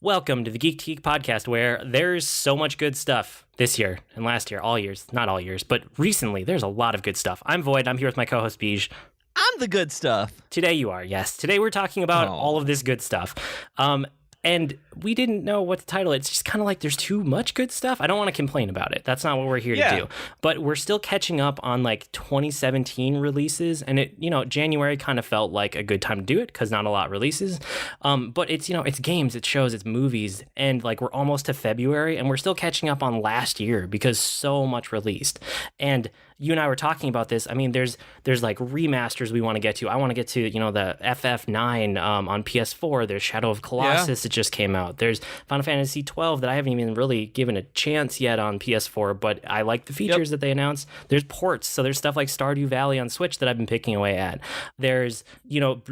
Welcome to the Geek podcast, where there's so much good stuff this year and last year, all years, not all years, but recently there's a lot of good stuff. I'm Void. I'm here with my co-host Beej. I'm the good stuff. Today you are, yes. Today we're talking about all of this good stuff. And we didn't know what to title it. It's just kind of like there's too much good stuff. I don't want to complain about it. That's not what we're here to do. But we're still catching up on like 2017 releases. And January kind of felt like a good time to do it because not a lot releases. But it's games, it's shows, it's movies. And like we're almost to February and we're still catching up on last year because so much released. And you and I were talking about this. I mean, there's like remasters we want to get to. I want to get to, the FF9 on PS4. There's Shadow of Colossus that just came out. There's Final Fantasy 12 that I haven't even really given a chance yet on PS4, but I like the features that they announced. There's ports. So there's stuff like Stardew Valley on Switch that I've been picking away at. There's,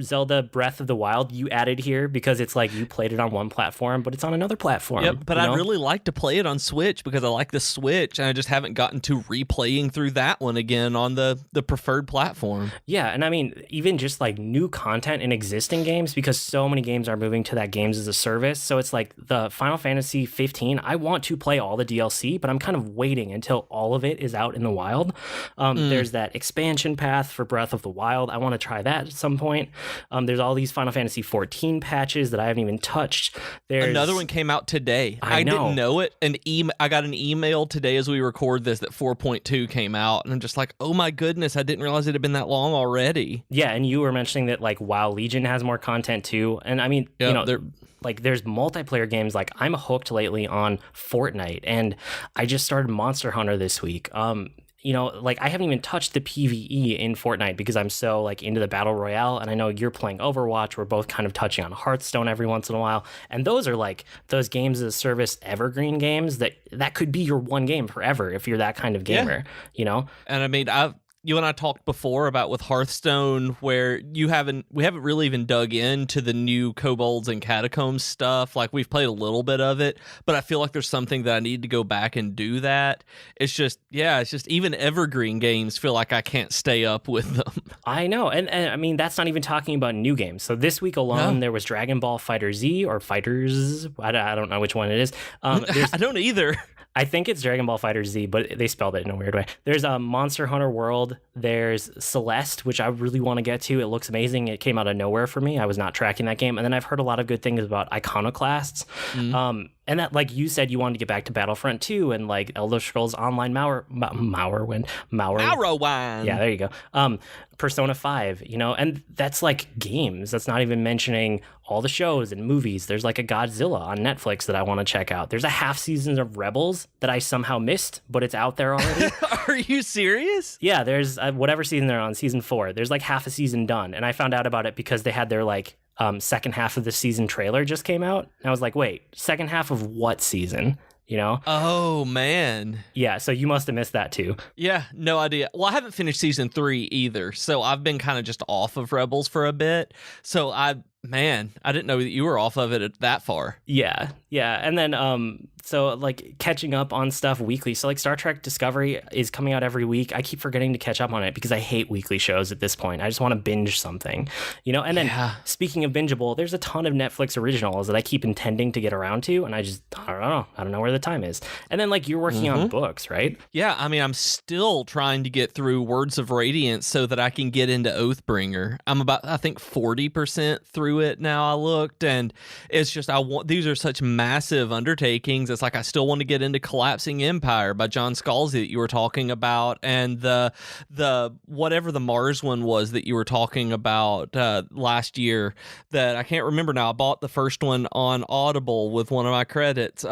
Zelda Breath of the Wild you added here because it's like you played it on one platform, but it's on another platform. Yep, but I'd really like to play it on Switch because I like the Switch and I just haven't gotten to replaying through that one again on the preferred platform. Yeah, and I mean, even just like new content in existing games, because so many games are moving to that games as a service. So it's like the Final Fantasy 15, I want to play all the DLC, but I'm kind of waiting until all of it is out in the wild. There's that expansion path for Breath of the Wild. I want to try that at some point. There's all these Final Fantasy 14 patches that I haven't even touched. There's another one came out today. I didn't know it. I got an email today as we record this that 4.2 came out, and I'm just like, oh my goodness, I didn't realize it had been that long already. Yeah, and you were mentioning that like WoW Legion has more content too. And I mean, there's multiplayer games. Like I'm hooked lately on Fortnite, and I just started Monster Hunter this week. I haven't even touched the PvE in Fortnite because I'm so like into the battle royale, and I know you're playing Overwatch. We're both kind of touching on Hearthstone every once in a while, and those are like those games as a service evergreen games that could be your one game forever if you're that kind of gamer. And I mean, you and I talked before about with Hearthstone where we haven't really even dug into the new Kobolds and Catacombs stuff. Like we've played a little bit of it, but I feel like there's something that I need to go back and do that. It's just even evergreen games feel like I can't stay up with them. I know. And I mean, that's not even talking about new games. So this week alone, there was Dragon Ball Fighter Z or Fighters. I don't know which one it is. I don't either. I think it's Dragon Ball Fighter Z, but they spelled it in a weird way. There's Monster Hunter World. There's Celeste, which I really want to get to. It looks amazing. It came out of nowhere for me. I was not tracking that game. And then I've heard a lot of good things about Iconoclasts. And that, like you said, you wanted to get back to Battlefront 2 and like Elder Scrolls Online Morrowind. Yeah, there you go. Persona 5, and that's like games. That's not even mentioning all the shows and movies. There's like a Godzilla on Netflix that I want to check out. There's a half season of Rebels that I somehow missed, but it's out there already. Are you serious? Yeah, there's whatever season they're on, season 4. There's like half a season done. And I found out about it because they had their like second half of the season trailer just came out. And I was like, wait, second half of what season? Oh, man. Yeah, so you must have missed that too. Yeah, no idea. Well, I haven't finished season 3 either, so I've been kind of just off of Rebels for a bit. So I didn't know that you were off of it that far. Yeah. And then, so like catching up on stuff weekly. So like Star Trek Discovery is coming out every week. I keep forgetting to catch up on it because I hate weekly shows at this point. I just want to binge something, and then speaking of bingeable, there's a ton of Netflix originals that I keep intending to get around to. And I don't know where the time is. And then like you're working on books, right? Yeah. I mean, I'm still trying to get through Words of Radiance so that I can get into Oathbringer. I'm about, I think 40% through it now. I looked, and it's just, these are such massive undertakings. It's like I still want to get into Collapsing Empire by John Scalzi that you were talking about, and the whatever the Mars one was that you were talking about last year that I can't remember now. I bought the first one on Audible with one of my credits.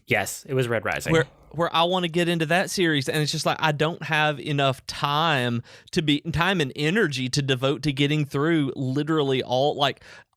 Yes, it was Red Rising. Where I want to get into that series, and it's just like I don't have enough time and energy to devote to getting through literally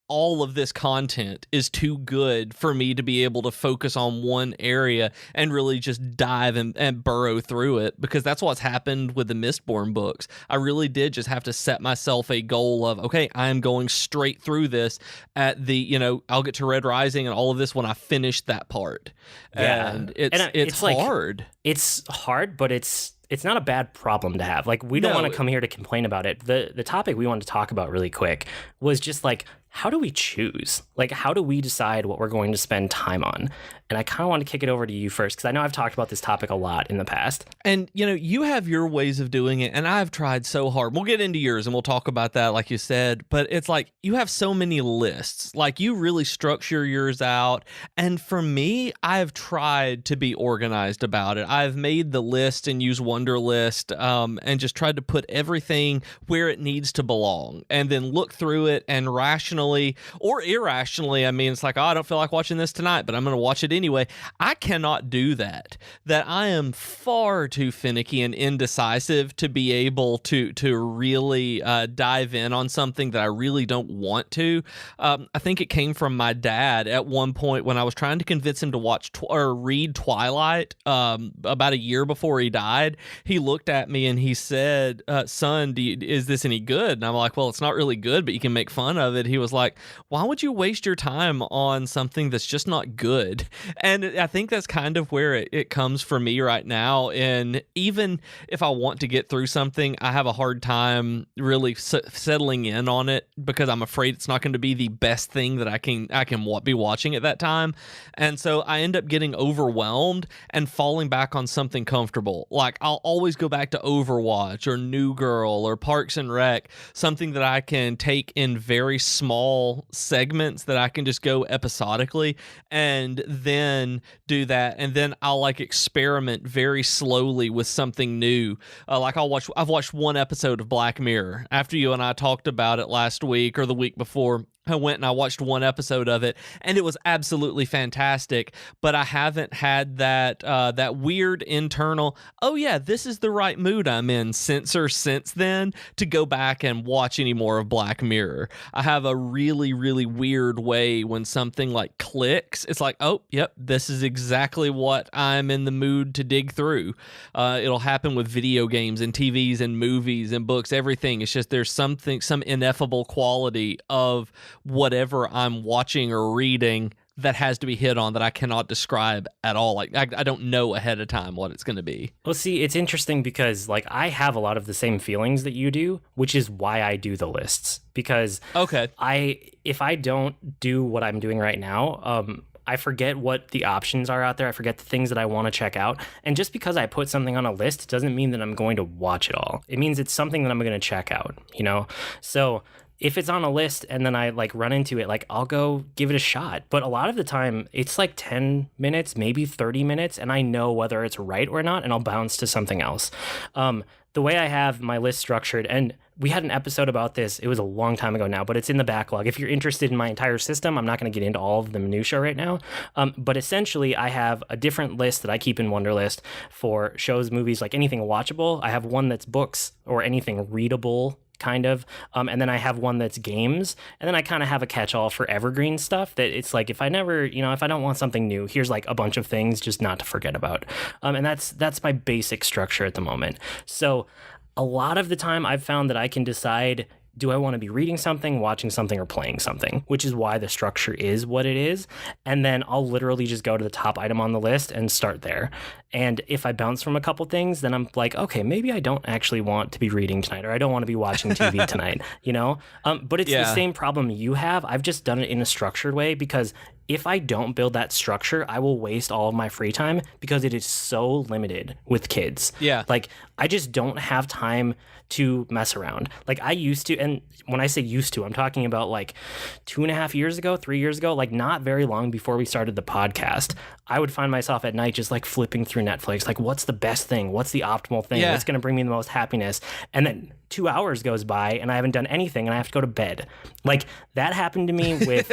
all of this content is too good for me to be able to focus on one area and really just dive and burrow through it, because that's what's happened with the Mistborn books. I really did just have to set myself a goal of, okay, I am going straight through this at the, I'll get to Red Rising and all of this when I finish that part. Yeah. And it's hard. Like, it's hard, but it's not a bad problem to have. Like, we don't want to come here to complain about it. The topic we wanted to talk about really quick was just like how do we choose? Like, how do we decide what we're going to spend time on? And I kind of want to kick it over to you first, because I know I've talked about this topic a lot in the past. And, you have your ways of doing it, and I've tried so hard. We'll get into yours, and we'll talk about that, like you said. But it's like, you have so many lists. Like, you really structure yours out. And for me, I've tried to be organized about it. I've made the list and used Wunderlist, and just tried to put everything where it needs to belong, and then look through it and rationally or irrationally. I mean, it's like, oh, I don't feel like watching this tonight, but I'm going to watch it anyway. I cannot do that. That I am far too finicky and indecisive to be able to really dive in on something that I really don't want to. I think it came from my dad at one point when I was trying to convince him to watch or read Twilight about a year before he died. He looked at me and he said, son, is this any good? And I'm like, well, it's not really good, but you can make fun of it. He was like, why would you waste your time on something that's just not good? And I think that's kind of where it comes for me right now. And even if I want to get through something, I have a hard time really settling in on it, because I'm afraid it's not going to be the best thing that I can be watching at that time. And so I end up getting overwhelmed and falling back on something comfortable. Like, I'll always go back to Overwatch or New Girl or Parks and Rec, something that I can take in very small segments that I can just go episodically, and then do that. And then I'll like experiment very slowly with something new. Like I've watched one episode of Black Mirror after you and I talked about it last week or the week before. I went and I watched one episode of it, and it was absolutely fantastic. But I haven't had that weird internal, oh yeah, this is the right mood I'm in sensor since then to go back and watch any more of Black Mirror. I have a really, really weird way when something like clicks. It's like, oh, yep, this is exactly what I'm in the mood to dig through. It'll happen with video games and TVs and movies and books, everything. It's just there's some ineffable quality of whatever I'm watching or reading that has to be hit on that I cannot describe at all. Like, I don't know ahead of time what it's going to be. Well, see, it's interesting because like I have a lot of the same feelings that you do, which is why I do the lists. Because if I don't do what I'm doing right now, I forget what the options are out there. I forget the things that I want to check out. And just because I put something on a list doesn't mean that I'm going to watch it all. It means it's something that I'm going to check out, So if it's on a list and then I like run into it, like I'll go give it a shot. But a lot of the time it's like 10 minutes, maybe 30 minutes, and I know whether it's right or not, and I'll bounce to something else. The way I have my list structured, and we had an episode about this, it was a long time ago now, but it's in the backlog. If you're interested in my entire system, I'm not going to get into all of the minutia right now. But essentially, I have a different list that I keep in Wunderlist for shows, movies, like anything watchable. I have one that's books or anything readable, kind of. And then I have one that's games. And then I kind of have a catch-all for evergreen stuff that it's like, if I don't want something new, here's like a bunch of things just not to forget about. And that's my basic structure at the moment. So a lot of the time I've found that I can decide, do I want to be reading something, watching something, or playing something, which is why the structure is what it is. And then I'll literally just go to the top item on the list and start there. And if I bounce from a couple things, then I'm like, okay, maybe I don't actually want to be reading tonight, or I don't want to be watching TV tonight, But it's the same problem you have. I've just done it in a structured way, because if I don't build that structure, I will waste all of my free time because it is so limited with kids. Yeah. Like, I just don't have time to mess around. Like, I used to, and when I say used to, I'm talking about like 2.5 years ago, 3 years ago, like not very long before we started the podcast, I would find myself at night just like flipping through Netflix, like what's the best thing? What's the optimal thing? What's going to bring me the most happiness? And then 2 hours goes by and I haven't done anything and I have to go to bed. Like, that happened to me with,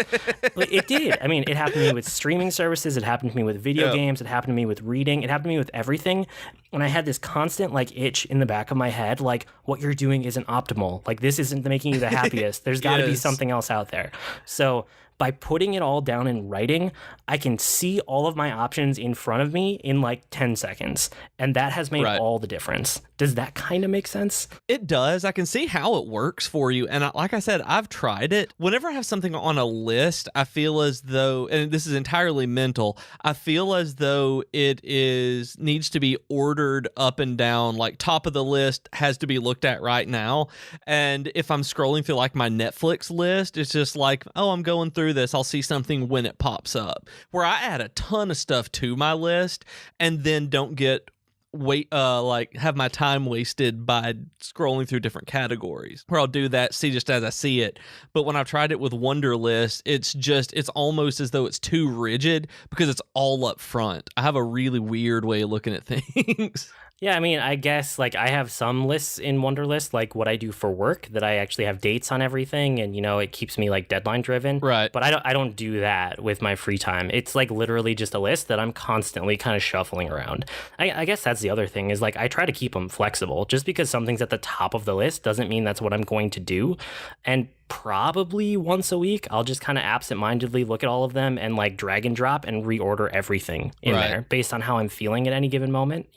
it did. I mean, it happened to me with streaming services. It happened to me with video games. It happened to me with reading. It happened to me with everything. And I had this constant like itch in the back of my head, like, what you're doing isn't optimal. Like, this isn't making you the happiest. There's got to be something else out there. So by putting it all down in writing, I can see all of my options in front of me in like 10 seconds. And that has made all the difference. Does that kind of make sense? It does. I can see how it works for you. And like I said, I've tried it. Whenever I have something on a list, I feel as though, and this is entirely mental, I feel as though needs to be ordered up and down. Like top of the list has to be looked at right now. And if I'm scrolling through like my Netflix list, it's just like, oh, I'm going through this. I'll see something when it pops up. Where I add a ton of stuff to my list and then don't get have my time wasted by scrolling through different categories, where I'll do that, see just as I see it. But when I've tried it with Wunderlist, it's almost as though it's too rigid because it's all up front. I have a really weird way of looking at things. Yeah, I mean, I guess like I have some lists in Wunderlist, like what I do for work, that I actually have dates on everything, and it keeps me like deadline driven. Right. But I don't do that with my free time. It's like literally just a list that I'm constantly kind of shuffling around. I guess that's the other thing is like I try to keep them flexible. Just because something's at the top of the list doesn't mean that's what I'm going to do. And probably once a week, I'll just kind of absentmindedly look at all of them and like drag and drop and reorder everything in there based on how I'm feeling at any given moment,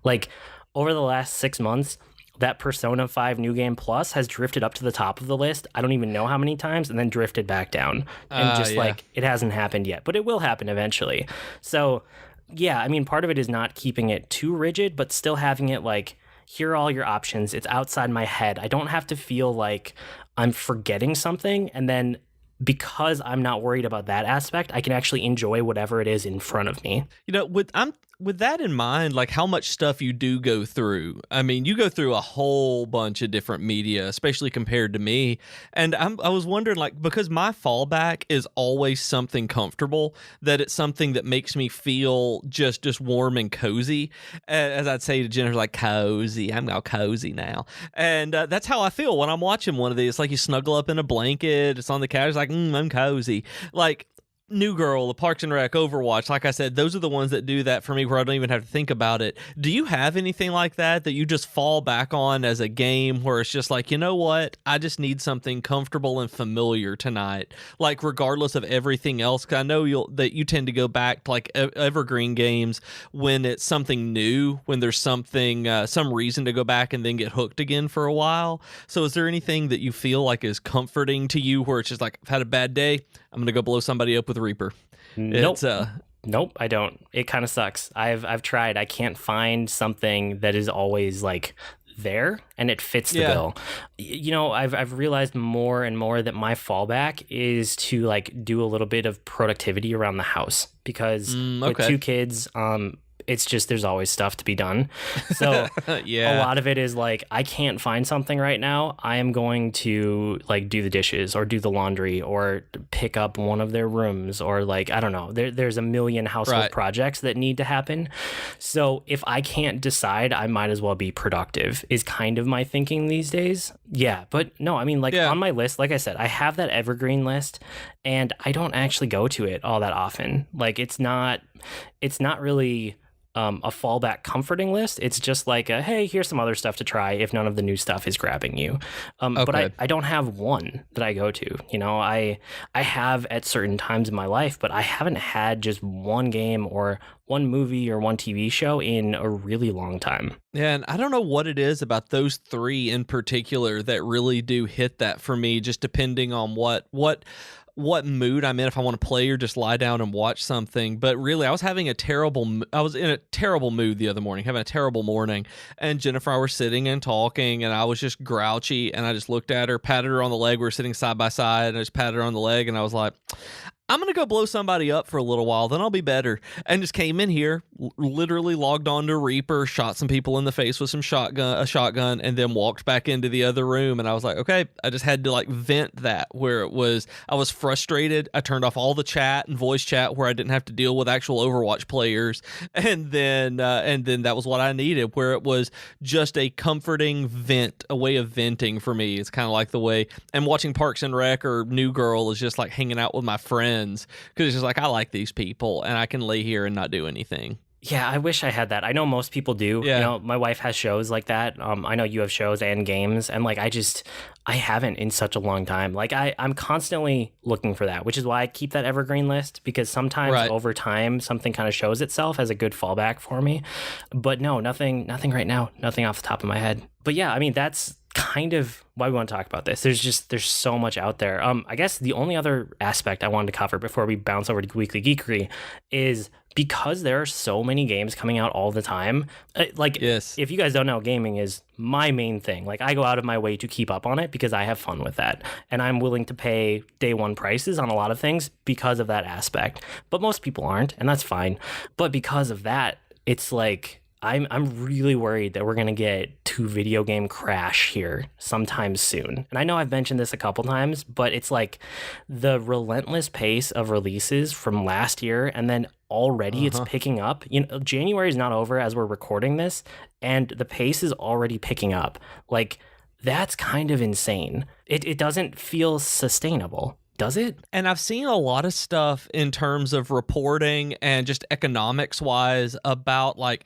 Like over the last 6 months, that Persona 5 New Game Plus has drifted up to the top of the list. I don't even know how many times, and then drifted back down. And like it hasn't happened yet, but it will happen eventually. So yeah, I mean, part of it is not keeping it too rigid, but still having it like, here are all your options. It's outside my head. I don't have to feel like I'm forgetting something. And then because I'm not worried about that aspect, I can actually enjoy whatever it is in front of me. With that in mind, like how much stuff you do go through. I mean, you go through a whole bunch of different media, especially compared to me. And I was wondering, like, because my fallback is always something comfortable, that it's something that makes me feel just warm and cozy. As I'd say to Jennifer, like, cozy. I'm all cozy now. And that's how I feel when I'm watching one of these. It's like you snuggle up in a blanket. It's on the couch. It's like, I'm cozy. Like, New Girl, the Parks and Rec, Overwatch, like I said, those are the ones that do that for me where I don't even have to think about it. Do you have anything like that you just fall back on as a game where it's just like, you know what? I just need something comfortable and familiar tonight, like regardless of everything else? 'Cause I know that you tend to go back to like evergreen games when it's something new, when there's something, some reason to go back and then get hooked again for a while. So is there anything that you feel like is comforting to you where it's just like, I've had a bad day, I'm going to go blow somebody up with Reaper? Nope. Nope, I don't. It kind of sucks. I've tried. I can't find something that is always like there and it fits the bill. I've realized more and more that my fallback is to like do a little bit of productivity around the house because with 2 kids, it's just there's always stuff to be done. So a lot of it is like, I can't find something right now. I am going to like do the dishes or do the laundry or pick up one of their rooms or like, I don't know. There's a million household projects that need to happen. So if I can't decide, I might as well be productive is kind of my thinking these days. Yeah. But no, I mean like on my list, like I said, I have that evergreen list and I don't actually go to it all that often. Like it's not really a fallback comforting list. It's just like, hey, here's some other stuff to try if none of the new stuff is grabbing you. But I don't have one that I go to. I have at certain times in my life, but I haven't had just one game or one movie or one TV show in a really long time. Yeah, and I don't know what it is about those 3 in particular that really do hit that for me, just depending on what mood I'm in, if I want to play or just lie down and watch something. But really, I was in a terrible mood the other morning, having a terrible morning, and Jennifer and I were sitting and talking, and I was just grouchy, and I just looked at her, patted her on the leg. We were sitting side by side, and I just patted her on the leg, and I was like, I'm going to go blow somebody up for a little while, then I'll be better. And just came in here, literally logged on to Reaper, shot some people in the face with a shotgun, and then walked back into the other room. And I was like, okay, I just had to like vent that where I was frustrated. I turned off all the chat and voice chat where I didn't have to deal with actual Overwatch players. And then that was what I needed, where it was just a comforting vent, a way of venting for me. It's kind of like the way, and watching Parks and Rec or New Girl is just like hanging out with my friends. Because it's just like, I like these people and I can lay here and not do anything. Yeah, I wish I had that. I know most people do. Yeah. You know, my wife has shows like that. I know you have shows and games, and like I haven't in such a long time. Like I'm constantly looking for that, which is why I keep that evergreen list, because sometimes over time something kind of shows itself as a good fallback for me. But no, nothing right now. Nothing off the top of my head. But yeah, I mean, that's kind of why we want to talk about this. There's so much out there. I guess the only other aspect I wanted to cover before we bounce over to Weekly Geekery is because there are so many games coming out all the time. If you guys don't know, gaming is my main thing. Like, I go out of my way to keep up on it because I have fun with that. And I'm willing to pay day one prices on a lot of things because of that aspect. But most people aren't, and that's fine. But because of that, it's like, I'm really worried that we're going to get to video game crash here sometime soon. And I know I've mentioned this a couple times, but it's like the relentless pace of releases from last year, and then already it's picking up. You know, January is not over as we're recording this, and the pace is already picking up. Like, that's kind of insane. It doesn't feel sustainable. Does it? And I've seen a lot of stuff in terms of reporting and just economics wise about like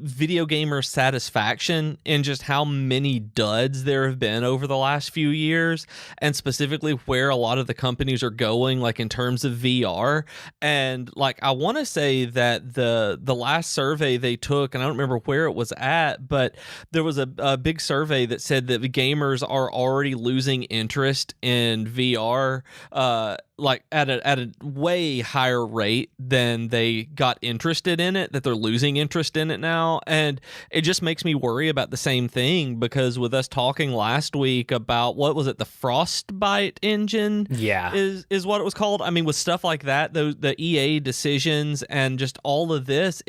video gamer satisfaction and just how many duds there have been over the last few years, and specifically where a lot of the companies are going, like in terms of VR. And like, I want to say that the last survey they took, and I don't remember where it was at, but there was a big survey that said that the gamers are already losing interest in VR, like at a way higher rate than they got interested in it, that they're losing interest in it now. And it just makes me worry about the same thing, because with us talking last week about, what was it, the Frostbite engine? Yeah. Is what it was called. I mean, with stuff like that, the EA decisions and just all of this,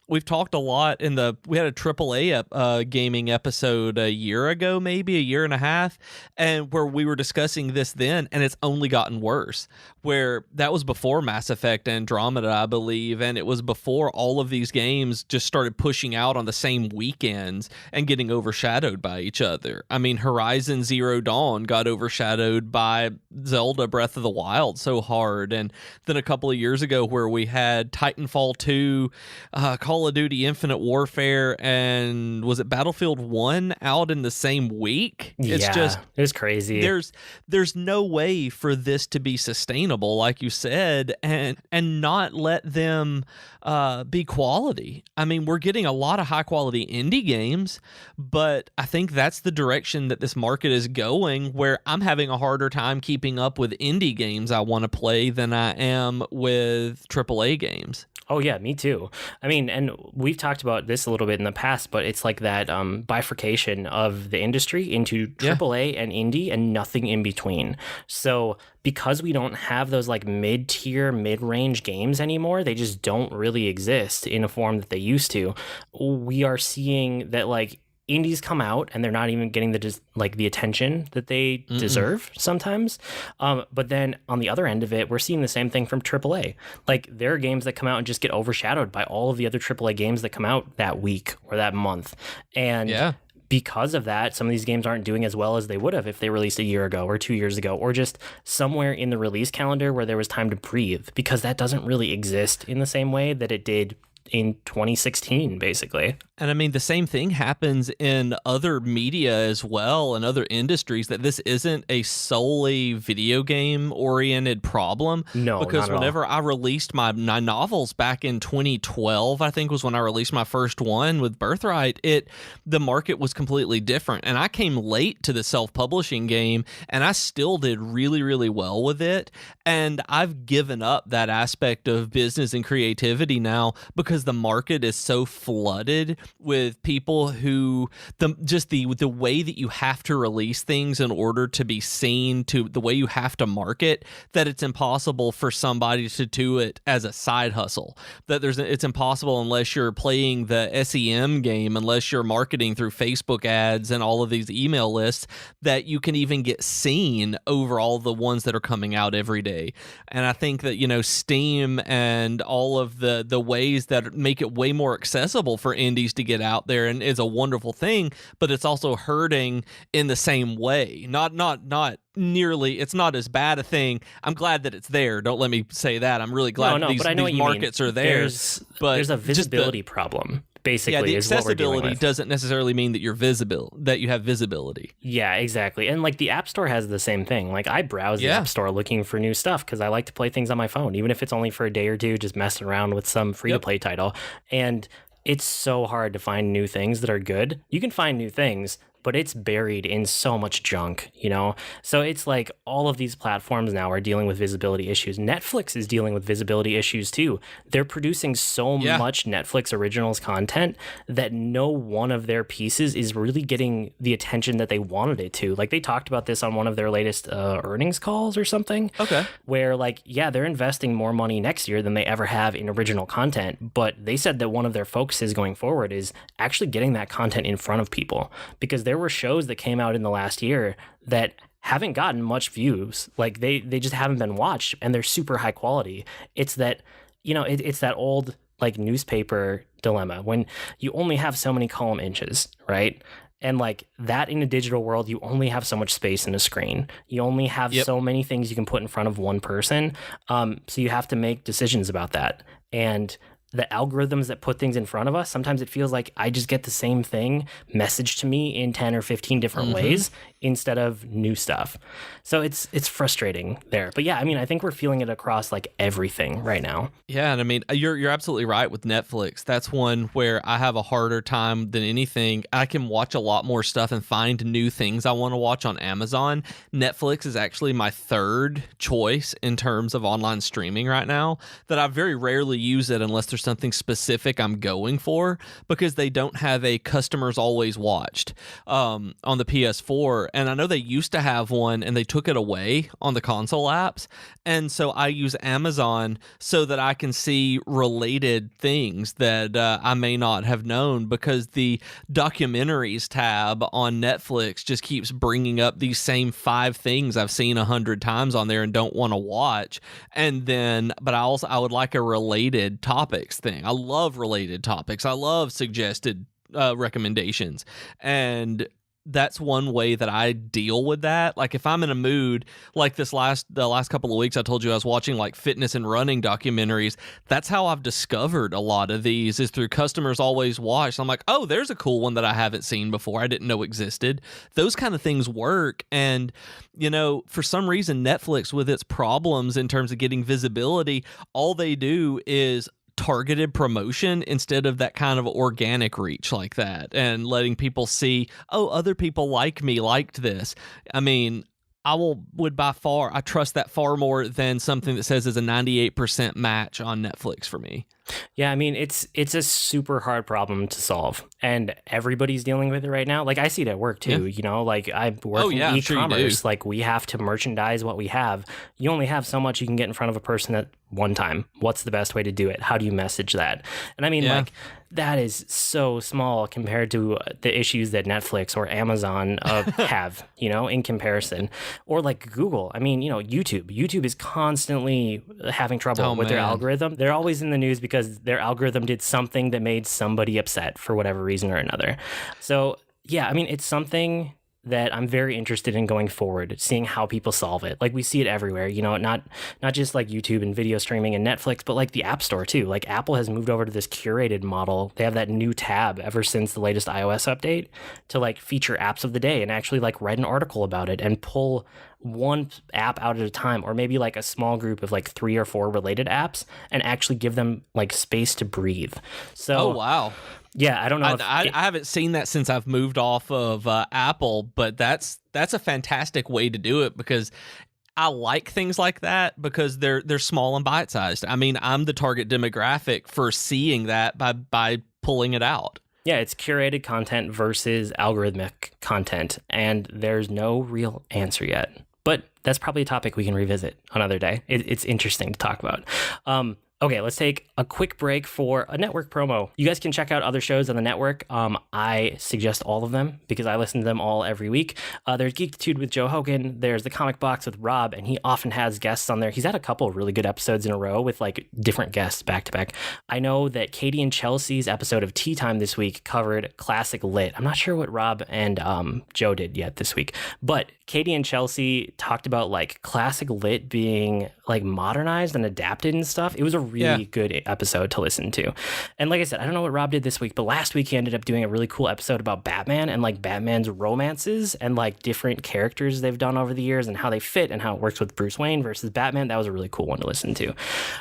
we've talked a lot we had a AAA gaming episode a year ago, maybe a year and a half, and where we were discussing this then, and it's only gotten worse, where that was before Mass Effect Andromeda, I believe, and it was before all of these games just started pushing out on the same weekends and getting overshadowed by each other. I mean, Horizon Zero Dawn got overshadowed by Zelda Breath of the Wild so hard, and then a couple of years ago where we had Titanfall 2, Call of Duty Infinite Warfare, and was it Battlefield 1 out in the same week? It's crazy. There's no way for this to be sustainable, like you said, and not let them be quality. I mean, we're getting a lot of high quality indie games, but I think that's the direction that this market is going, where I'm having a harder time keeping up with indie games I want to play than I am with AAA games. Oh, yeah, me too. I mean, and we've talked about this a little bit in the past, but it's like that bifurcation of the industry into AAA and indie and nothing in between. So because we don't have those like mid-tier, mid-range games anymore, they just don't really exist in a form that they used to. We are seeing that like indies come out and they're not even getting the attention that they deserve sometimes. But then on the other end of it, we're seeing the same thing from AAA. Like, there are games that come out and just get overshadowed by all of the other AAA games that come out that week or that month. And because of that, some of these games aren't doing as well as they would have if they released a year ago or 2 years ago, or just somewhere in the release calendar where there was time to breathe, because that doesn't really exist in the same way that it did in 2016, basically. And I mean, the same thing happens in other media as well, and other industries, that this isn't a solely video game oriented problem. No, because not at whenever all. I released my novels back in 2012, I think was when I released my first one with Birthright, the market was completely different. And I came late to the self-publishing game, and I still did really, really well with it. And I've given up that aspect of business and creativity now, because the market is so flooded with people who the way that you have to release things in order to be seen, to the way you have to market, that it's impossible for somebody to do it as a side hustle. It's impossible unless you're playing the SEM game, unless you're marketing through Facebook ads and all of these email lists, that you can even get seen over all the ones that are coming out every day. And I think that, Steam and all of the ways that make it way more accessible for indies to get out there and is a wonderful thing, but it's also hurting in the same way. Not nearly, it's not as bad a thing. I'm glad that it's there. Don't let me say that. I'm really glad these markets are there. There's a visibility problem. Basically, the is what we're dealing accessibility with. doesn't necessarily mean that you're visible, that you have visibility. Yeah, exactly. And like the App Store has the same thing. Like I browse the App Store looking for new stuff because I like to play things on my phone, even if it's only for a day or two, just messing around with some free-to-play title. And it's so hard to find new things that are good. You can find new things, but it's buried in so much junk, you know? So it's like all of these platforms now are dealing with visibility issues. Netflix is dealing with visibility issues too. They're producing so much Netflix originals content that no one of their pieces is really getting the attention that they wanted it to. Like they talked about this on one of their latest earnings calls or something. Okay. Where like, yeah, they're investing more money next year than they ever have in original content. But they said that one of their focuses going forward is actually getting that content in front of people, because there were shows that came out in the last year that haven't gotten much views. Like they just haven't been watched, and they're super high quality. It's that, you know, it's that old like newspaper dilemma when you only have so many column inches, right? And like that in a digital world, you only have so much space in a screen. You only have so many things you can put in front of one person. So you have to make decisions about that. And the algorithms that put things in front of us, sometimes it feels like I just get the same thing messaged to me in 10 or 15 different ways instead of new stuff. So it's frustrating there. But yeah, I mean, I think we're feeling it across like everything right now. Yeah, and I mean, you're absolutely right with Netflix. That's one where I have a harder time than anything. I can watch a lot more stuff and find new things I want to watch on Amazon. Netflix is actually my third choice in terms of online streaming right now, that I very rarely use it unless there's something specific I'm going for, because they don't have a customers always watched on the PS4. And I know they used to have one and they took it away on the console apps. And so I use Amazon so that I can see related things that I may not have known, because the documentaries tab on Netflix just keeps bringing up these same 5 things I've seen 100 times on there and don't want to watch. And then, but I would like a related topics thing. I love related topics. I love suggested recommendations. And that's one way that I deal with that. Like if I'm in a mood, like the last couple of weeks, I told you I was watching like fitness and running documentaries. That's how I've discovered a lot of these, is through customers always watch. I'm like, oh, there's a cool one that I haven't seen before. I didn't know existed. Those kind of things work. And, you know, for some reason, Netflix, with its problems in terms of getting visibility, all they do is targeted promotion instead of that kind of organic reach like that, and letting people see, oh, other people like me liked this. I mean, I trust that far more than something that says is a 98% match on Netflix for me. Yeah, I mean, it's a super hard problem to solve, and everybody's dealing with it right now. Like I see it at work too, you know, like I work in e-commerce, like we have to merchandise what we have. You only have so much you can get in front of a person at one time. What's the best way to do it? How do you message that? And I mean, like that is so small compared to the issues that Netflix or Amazon have, you know, in comparison. Or like Google. I mean, you know, YouTube is constantly having trouble with their algorithm. They're always in the news because their algorithm did something that made somebody upset for whatever reason or another. So yeah, I mean, it's something that I'm very interested in going forward, seeing how people solve it. Like we see it everywhere, you know, not just like YouTube and video streaming and Netflix, but like the App Store too. Like Apple has moved over to this curated model. They have that new tab ever since the latest iOS update to like feature apps of the day and actually like write an article about it and pull one app out at a time, or maybe like a small group of like 3 or 4 related apps, and actually give them like space to breathe. So, oh, wow. Yeah, I don't know. I haven't seen that since I've moved off of Apple, but that's a fantastic way to do it, because I like things like that because they're small and bite-sized. I mean, I'm the target demographic for seeing that by pulling it out. Yeah, it's curated content versus algorithmic content, and there's no real answer yet. But that's probably a topic we can revisit another day. It's interesting to talk about. Okay, let's take a quick break for a network promo. You guys can check out other shows on the network. I suggest all of them because I listen to them all every week. There's Geekitude with Joe Hogan. There's the Comic Box with Rob, and he often has guests on there. He's had a couple of really good episodes in a row with like different guests back to back. I know that Katie and Chelsea's episode of Tea Time this week covered classic lit. I'm not sure what Rob and Joe did yet this week, but Katie and Chelsea talked about like classic lit being like modernized and adapted and stuff. It was a really good episode to listen to. And like I said, I don't know what Rob did this week, but last week he ended up doing a really cool episode about Batman and like Batman's romances and like different characters they've done over the years and how they fit and how it works with Bruce Wayne versus Batman. That was a really cool one to listen to.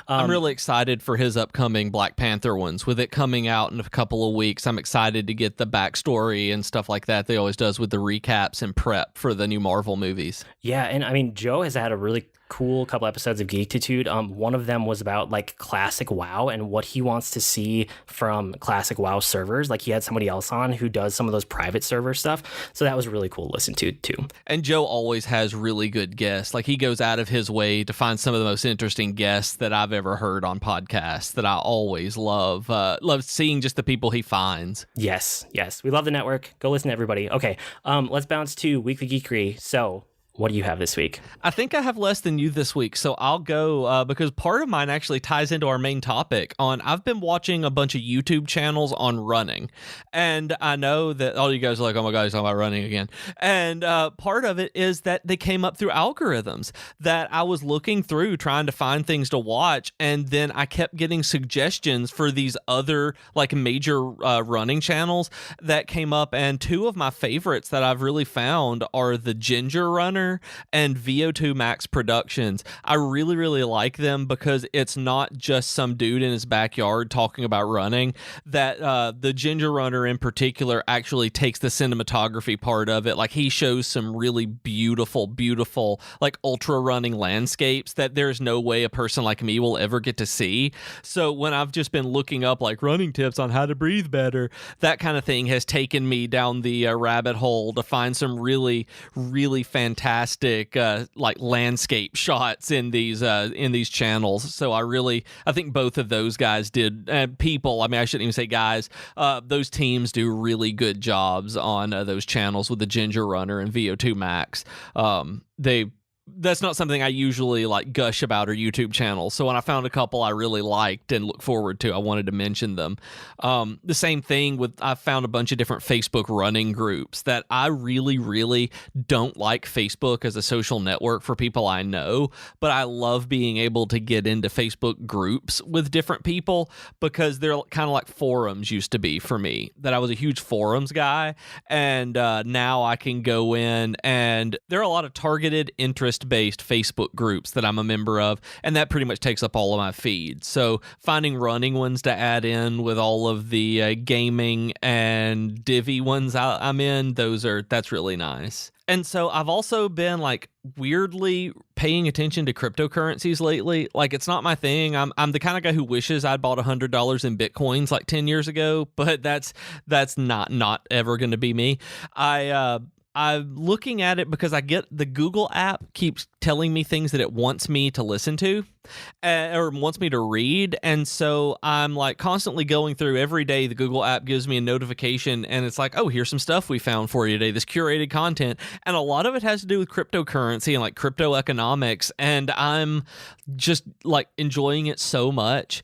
I'm really excited for his upcoming Black Panther ones. With it coming out in a couple of weeks, I'm excited to get the backstory and stuff like that they always does with the recaps and prep for the new Marvel movies. Yeah, and I mean, Joe has had a really cool couple episodes of Geekitude. One of them was about like classic WoW and what he wants to see from classic WoW servers. Like he had somebody else on who does some of those private server stuff. So that was really cool to listen to too. And Joe always has really good guests. Like he goes out of his way to find some of the most interesting guests that I've ever heard on podcasts that I always love. Love seeing just the people he finds. Yes. We love the network. Go listen to everybody. Okay. Let's bounce to Weekly Geekery. So what do you have this week? I think I have less than you this week, so I'll go because part of mine actually ties into our main topic. I've been watching a bunch of YouTube channels on running, and I know that all you guys are like, oh my God, he's talking about running again. And part of it is that they came up through algorithms that I was looking through trying to find things to watch, and then I kept getting suggestions for these other like major running channels that came up, and two of my favorites that I've really found are the Ginger Runner and VO2 Max Productions. I really, really like them because it's not just some dude in his backyard talking about running. That the Ginger Runner in particular actually takes the cinematography part of it. Like he shows some really beautiful, beautiful like ultra running landscapes that there's no way a person like me will ever get to see. So when I've just been looking up like running tips on how to breathe better, that kind of thing has taken me down the rabbit hole to find some really, really fantastic like landscape shots in these channels. So I think both of those guys did people. I mean, I shouldn't even say guys. Those teams do really good jobs on those channels with the Ginger Runner and VO2 Max. That's not something I usually like gush about or YouTube channels. So when I found a couple I really liked and look forward to, I wanted to mention them. The same thing with, I found a bunch of different Facebook running groups that I really, really don't like Facebook as a social network for people I know, but I love being able to get into Facebook groups with different people because they're kind of like forums used to be for me, that I was a huge forums guy. And now I can go in and there are a lot of targeted interest-based Facebook groups that I'm a member of, and that pretty much takes up all of my feed. So finding running ones to add in with all of the gaming and divvy ones I'm in, that's really nice. And so I've also been like weirdly paying attention to cryptocurrencies lately. Like it's not my thing. I'm the kind of guy who wishes I'd bought $100 in Bitcoins like 10 years ago, but that's not ever going to be me. I'm looking at it because I get the Google app keeps telling me things that it wants me to listen to or wants me to read. And so I'm like constantly going through every day. The Google app gives me a notification and it's like, oh, here's some stuff we found for you today, this curated content. And a lot of it has to do with cryptocurrency and like crypto economics. And I'm just like enjoying it so much.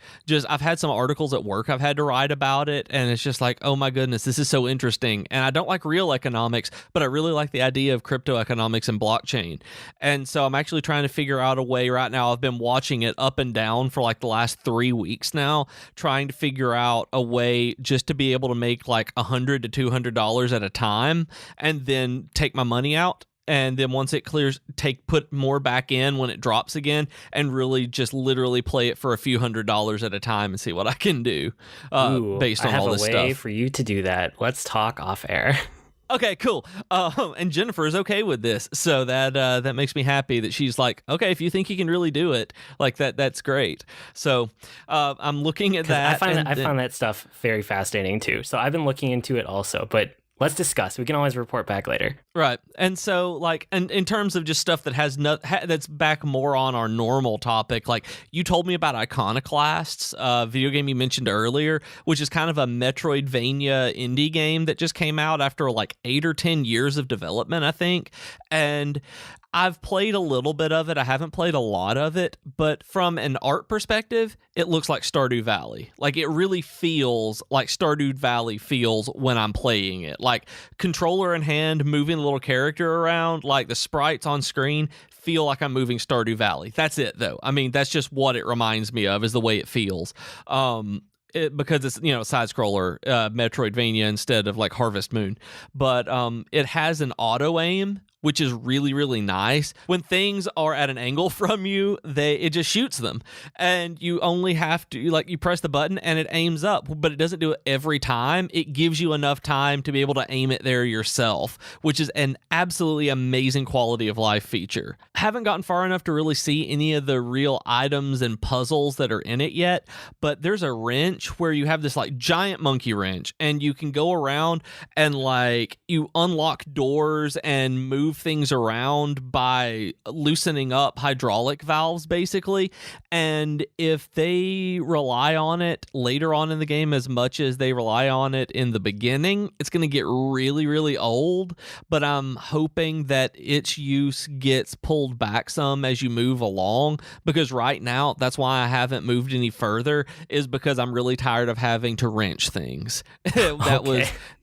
I've had some articles at work I've had to write about it. And it's just like, oh my goodness, this is so interesting. And I don't like real economics, but I really like the idea of crypto economics and blockchain. And so I'm actually trying to figure out a way right now. I've been watching it up and down for like the last 3 weeks now, trying to figure out a way just to be able to make like $100 to $200 at a time and then take my money out. And then once it clears, put more back in when it drops again and really just literally play it for a few $100s at a time and see what I can do based on all this stuff. I have a way for you to do that. Let's talk off air. Okay, cool. And Jennifer is okay with this, so that makes me happy that she's like, okay, if you think you can really do it, like that's great. So I'm looking at that. I find that stuff very fascinating too. So I've been looking into it also, but let's discuss. We can always report back later. Right. And so, like, and in terms of just stuff that has that's back more on our normal topic, like you told me about Iconoclasts, video game you mentioned earlier, which is kind of a Metroidvania indie game that just came out after like 8 or 10 years of development, I think. And I've played a little bit of it. I haven't played a lot of it, but from an art perspective, it looks like Stardew Valley. Like, it really feels like Stardew Valley feels when I'm playing it. Like, controller in hand, moving the little character around, like the sprites on screen feel like I'm moving Stardew Valley. That's it, though. I mean, that's just what it reminds me of, is the way it feels. Because it's, side scroller Metroidvania instead of like Harvest Moon. But it has an auto aim, which is really, really nice. When things are at an angle from you, it just shoots them. And you only have to, you press the button and it aims up, but it doesn't do it every time. It gives you enough time to be able to aim it there yourself, which is an absolutely amazing quality of life feature. Haven't gotten far enough to really see any of the real items and puzzles that are in it yet, but there's a wrench where you have this like giant monkey wrench and you can go around and like you unlock doors and move things around by loosening up hydraulic valves, basically. And if they rely on it later on in the game as much as they rely on it in the beginning, it's going to get really, really old. But I'm hoping that its use gets pulled back some as you move along, because right now, that's why I haven't moved any further, is because I'm really tired of having to wrench things. That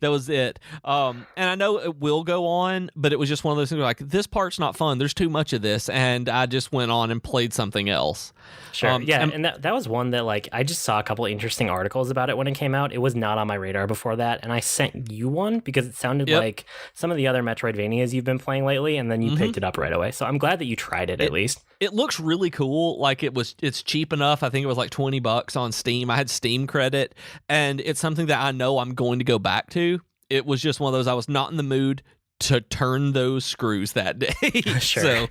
was it. And I know it will go on, but it was just one of those things like, this part's not fun. There's too much of this. And I just went on and played something else. Sure. And that was one that like I just saw a couple of interesting articles about it when it came out. It was not on my radar before that. And I sent you one because it sounded like some of the other Metroidvanias you've been playing lately, and then you picked it up right away. So I'm glad that you tried it at least. It looks really cool. Like it's cheap enough. I think it was like $20 on Steam. I had Steam credit, and it's something that I know I'm going to go back to. It was just one of those, I was not in the mood to turn those screws that day. Sure.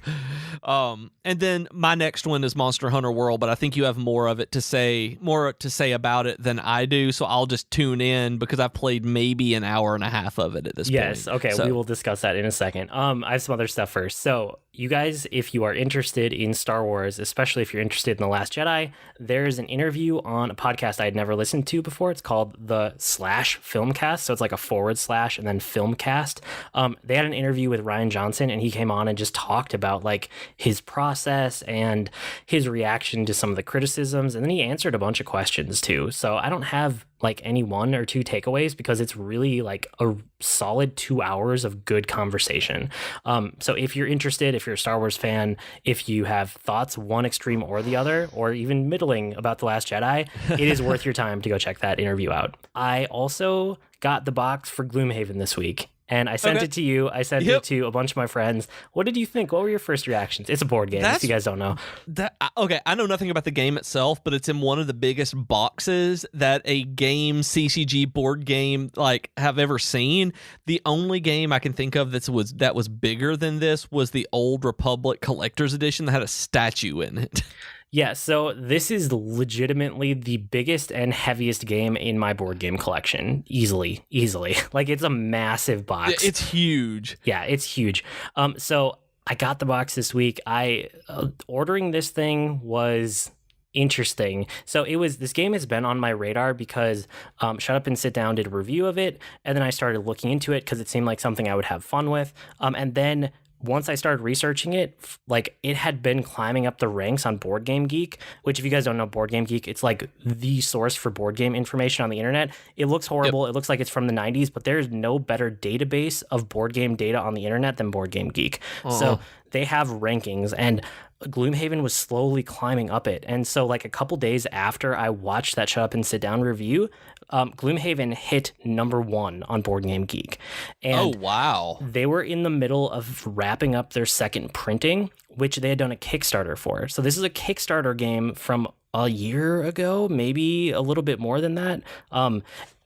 So, and then my next one is Monster Hunter World, but I think you have more to say about it than I do. So I'll just tune in because I've played maybe an hour and a half of it at this point. Yes. Okay. So we will discuss that in a second. I have some other stuff first. So you guys, if you are interested in Star Wars, especially if you're interested in The Last Jedi, there's an interview on a podcast I had never listened to before. It's called the /Filmcast. So it's like a / and then Filmcast. They had an interview with Rian Johnson, and he came on and just talked about like his process and his reaction to some of the criticisms. And then he answered a bunch of questions too. So I don't have like any 1 or 2 takeaways because it's really like a solid 2 hours of good conversation. So if you're interested, if you're a Star Wars fan, if you have thoughts one extreme or the other, or even middling about The Last Jedi, it is worth your time to go check that interview out. I also got the box for Gloomhaven this week. And I sent it to you. I sent it to a bunch of my friends. What did you think? What were your first reactions? It's a board game, if you guys don't know. Okay, I know nothing about the game itself, but it's in one of the biggest boxes that a game, CCG board game, like have ever seen. The only game I can think of that was bigger than this was the Old Republic Collector's Edition that had a statue in it. Yeah, so this is legitimately the biggest and heaviest game in my board game collection. Easily. Like, it's a massive box. It's huge. Yeah, it's huge. So I got the box this week. Ordering this thing was interesting. So this game has been on my radar because Shut Up and Sit Down did a review of it, and then I started looking into it because it seemed like something I would have fun with. And then once I started researching it, like it had been climbing up the ranks on Board Game Geek, which if you guys don't know Board Game Geek, it's like the source for board game information on the internet. It looks horrible. It looks like it's from the 90s, but there's no better database of board game data on the internet than Board Game Geek. So they have rankings, and Gloomhaven was slowly climbing up it. And so like a couple days after I watched that Shut Up and Sit Down review, Gloomhaven hit #1 on Board Game Geek. And wow. They were in the middle of wrapping up their second printing, which they had done a Kickstarter for. So this is a Kickstarter game from a year ago, maybe a little bit more than that.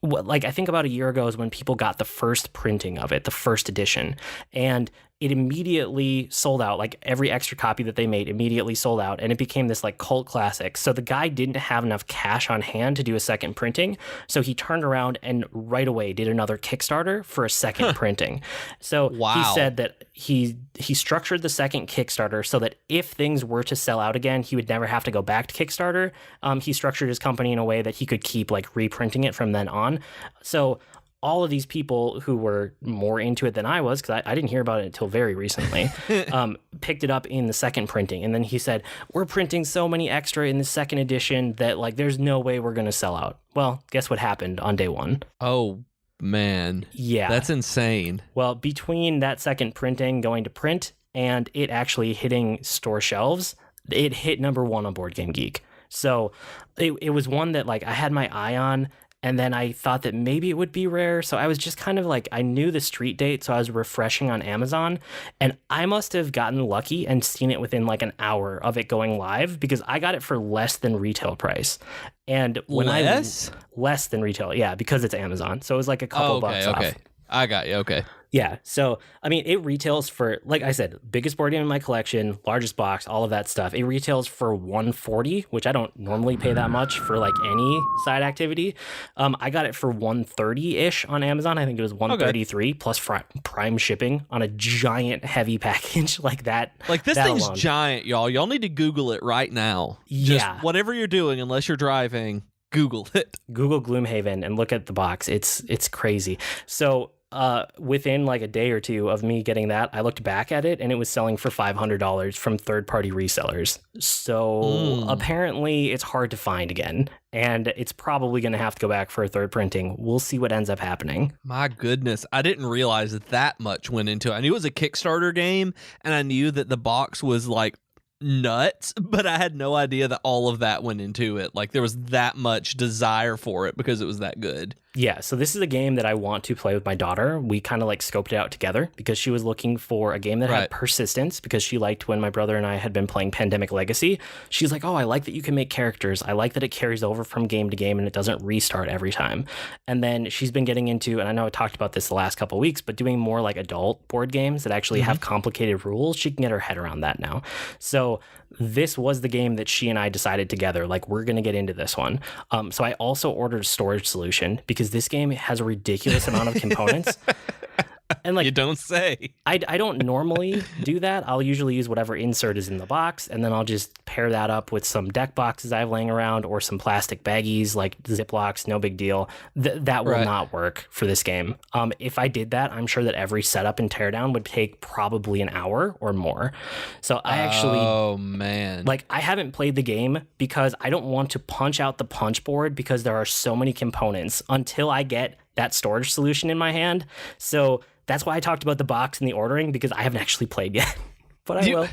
Like I think about a year ago is when people got the first printing of it, the first edition. And it immediately sold out. Like every extra copy that they made immediately sold out, and it became this like cult classic. So the guy didn't have enough cash on hand to do a second printing, so he turned around and right away did another Kickstarter for a second printing. So he said that he structured the second Kickstarter so that if things were to sell out again, he would never have to go back to Kickstarter. He structured his company in a way that he could keep like reprinting it from then on. So all of these people who were more into it than I was, because I didn't hear about it until very recently, picked it up in the second printing. And then he said, we're printing so many extra in the second edition that like there's no way we're going to sell out. Well, guess what happened on day one? Oh, man. Yeah. That's insane. Well, between that second printing going to print and it actually hitting store shelves, it hit number 1 on Board Game Geek. So it was one that like I had my eye on. And then I thought that maybe it would be rare. So I was just kind of like, I knew the street date. So I was refreshing on Amazon. And I must have gotten lucky and seen it within like an hour of it going live, because I got it for less than retail price. And when less than retail. Yeah, because it's Amazon. So it was like a couple bucks off. I got you. Okay. Yeah. So, I mean, it retails for, like I said, biggest board game in my collection, largest box, all of that stuff. It retails for $140, which I don't normally pay that much for like any side activity. I got it for $130-ish on Amazon. I think it was $133 plus prime shipping on a giant heavy package like that. Like this thing's giant, y'all. Y'all need to Google it right now. Just whatever you're doing, unless you're driving, Google it. Google Gloomhaven and look at the box. It's crazy. So within like a day or two of me getting that, I looked back at it and it was selling for $500 from third-party resellers. So apparently it's hard to find again, and it's probably going to have to go back for a third printing. We'll see what ends up happening. My goodness, I didn't realize that much went into it. I knew it was a Kickstarter game, and I knew that the box was like nuts, but I had no idea that all of that went into it. Like there was that much desire for it because it was that good. Yeah, so this is a game that I want to play with my daughter. We kind of like scoped it out together because she was looking for a game that had persistence, because she liked when my brother and I had been playing Pandemic Legacy. She's like, oh, I like that you can make characters. I like that it carries over from game to game and it doesn't restart every time. And then she's been getting into, and I know I talked about this the last couple of weeks, but doing more like adult board games that actually have complicated rules. She can get her head around that now. So this was the game that she and I decided together, like, we're going to get into this one. So I also ordered a storage solution because this game has a ridiculous amount of components. And like, you don't say. I don't normally do that. I'll usually use whatever insert is in the box, and then I'll just pair that up with some deck boxes I have laying around or some plastic baggies like Ziplocs. No big deal. That will not work for this game. If I did that, I'm sure that every setup and teardown would take probably an hour or more. So I actually, like, I haven't played the game because I don't want to punch out the punch board because there are so many components until I get that storage solution in my hand. So that's why I talked about the box and the ordering, because I haven't actually played yet. But I will.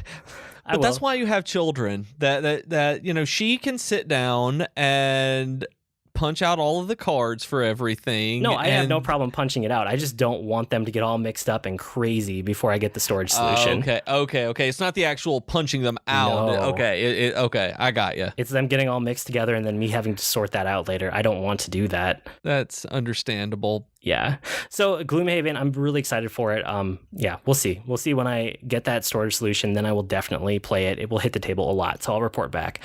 But that's why you have children. That you know, she can sit down and punch out all of the cards for everything. No, I have no problem punching it out. I just don't want them to get all mixed up and crazy before I get the storage solution. Okay. It's not the actual punching them out. No. Okay, I got you. It's them getting all mixed together and then me having to sort that out later. I don't want to do that. That's understandable. Yeah. So Gloomhaven, I'm really excited for it. Yeah, we'll see. We'll see when I get that storage solution, then I will definitely play it. It will hit the table a lot, so I'll report back.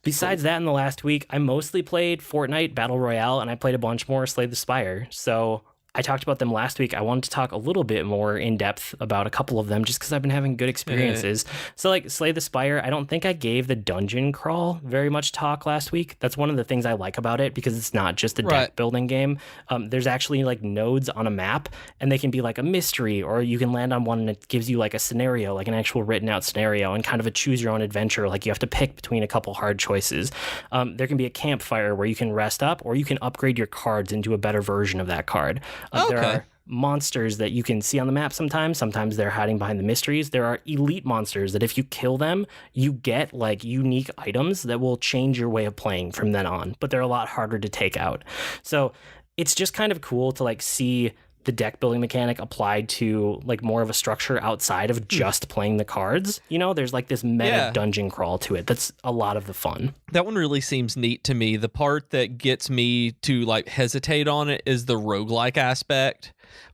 Besides that, in the last week, I mostly played Fortnite Battle Royale, and I played a bunch more Slay the Spire. So I talked about them last week. I wanted to talk a little bit more in depth about a couple of them just because I've been having good experiences. So like Slay the Spire, I don't think I gave the dungeon crawl very much talk last week. That's one of the things I like about it, because it's not just a deck building game. There's actually like nodes on a map, and they can be like a mystery, or you can land on one and it gives you like a scenario, like an actual written out scenario, and kind of a choose your own adventure. Like you have to pick between a couple hard choices. There can be a campfire where you can rest up, or you can upgrade your cards into a better version of that card. There are monsters that you can see on the map sometimes. Sometimes they're hiding behind the mysteries. There are elite monsters that if you kill them, you get like unique items that will change your way of playing from then on, but they're a lot harder to take out. So it's just kind of cool to like see the deck building mechanic applied to like more of a structure outside of just playing the cards. You know, there's like this meta dungeon crawl to it. That's a lot of the fun. That one really seems neat to me. The part that gets me to like hesitate on it is the roguelike aspect,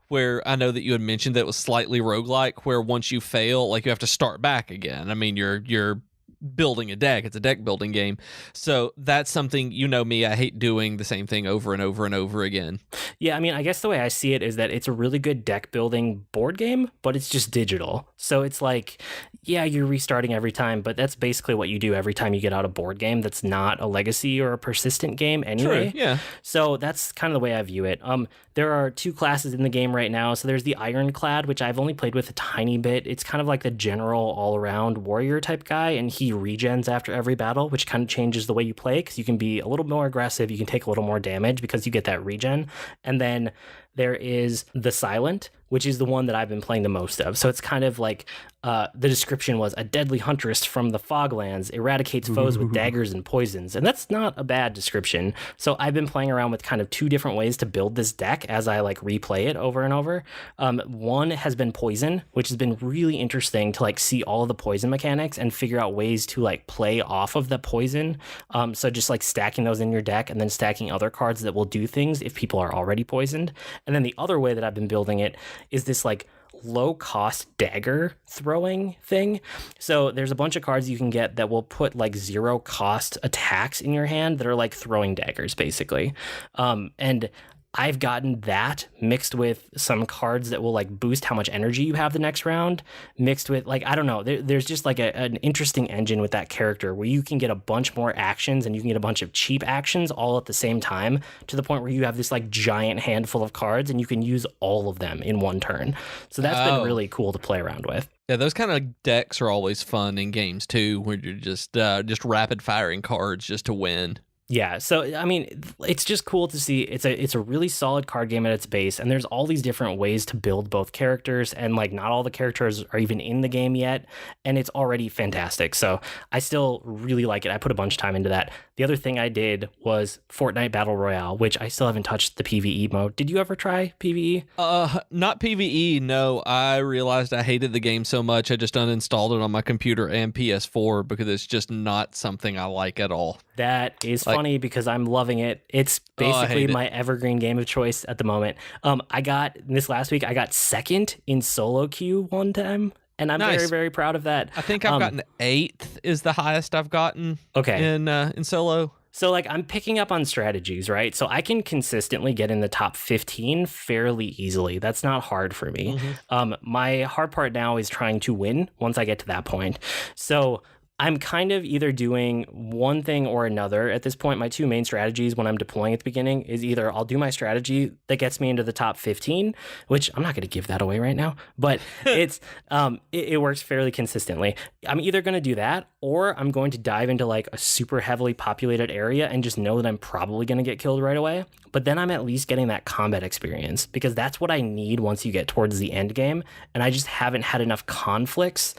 where I know that you had mentioned that it was slightly roguelike, where once you fail, like you have to start back again. I mean, you're building a deck. It's a deck building game. So that's something, you know me, I hate doing the same thing over and over and over again. Yeah, I mean, I guess the way I see it is that it's a really good deck building board game, but it's just digital. So it's like, yeah, you're restarting every time, but that's basically what you do every time you get out a board game that's not a legacy or a persistent game anyway. True, yeah. So that's kind of the way I view it. There are 2 classes in the game right now. So there's the Ironclad, which I've only played with a tiny bit. It's kind of like the general all-around warrior type guy, and he regens after every battle, which kind of changes the way you play because you can be a little more aggressive. You can take a little more damage because you get that regen. And then there is the Silent, which is the one that I've been playing the most of. So it's kind of like the description was a deadly huntress from the Foglands, eradicates foes with daggers and poisons. And that's not a bad description. So I've been playing around with kind of 2 different ways to build this deck as I like replay it over and over. One has been poison, which has been really interesting to like see all of the poison mechanics and figure out ways to like play off of the poison. So just like stacking those in your deck and then stacking other cards that will do things if people are already poisoned. And then the other way that I've been building it is this like low cost dagger throwing thing. So there's a bunch of cards you can get that will put like 0 cost attacks in your hand that are like throwing daggers basically. And I've gotten that mixed with some cards that will like boost how much energy you have the next round, mixed with like, I don't know, there's just like an interesting engine with that character where you can get a bunch more actions and you can get a bunch of cheap actions all at the same time to the point where you have this like giant handful of cards and you can use all of them in one turn. So that's been really cool to play around with. Yeah, those kind of decks are always fun in games too, where you're just rapid firing cards just to win. Yeah, so I mean, it's just cool to see. It's a really solid card game at its base, and there's all these different ways to build both characters, and like not all the characters are even in the game yet, and it's already fantastic. So I still really like it. I put a bunch of time into that. The other thing I did was Fortnite Battle Royale, which I still haven't touched the PvE mode. Did you ever try PvE? Not PvE, no. I realized I hated the game so much I just uninstalled it on my computer and PS4 because it's just not something I like at all. That is funny because I'm loving it. It's basically my evergreen game of choice at the moment. This last week, I got second in solo queue one time. And I'm very, very proud of that. I think I've gotten 8th is the highest I've gotten in solo. So like I'm picking up on strategies, right? So I can consistently get in the top 15 fairly easily. That's not hard for me. Mm-hmm. My hard part now is trying to win once I get to that point. So I'm kind of either doing one thing or another at this point. My 2 main strategies when I'm deploying at the beginning is either I'll do my strategy that gets me into the top 15, which I'm not going to give that away right now, but it's it works fairly consistently. I'm either going to do that or I'm going to dive into like a super heavily populated area and just know that I'm probably going to get killed right away. But then I'm at least getting that combat experience because that's what I need once you get towards the end game. And I just haven't had enough conflicts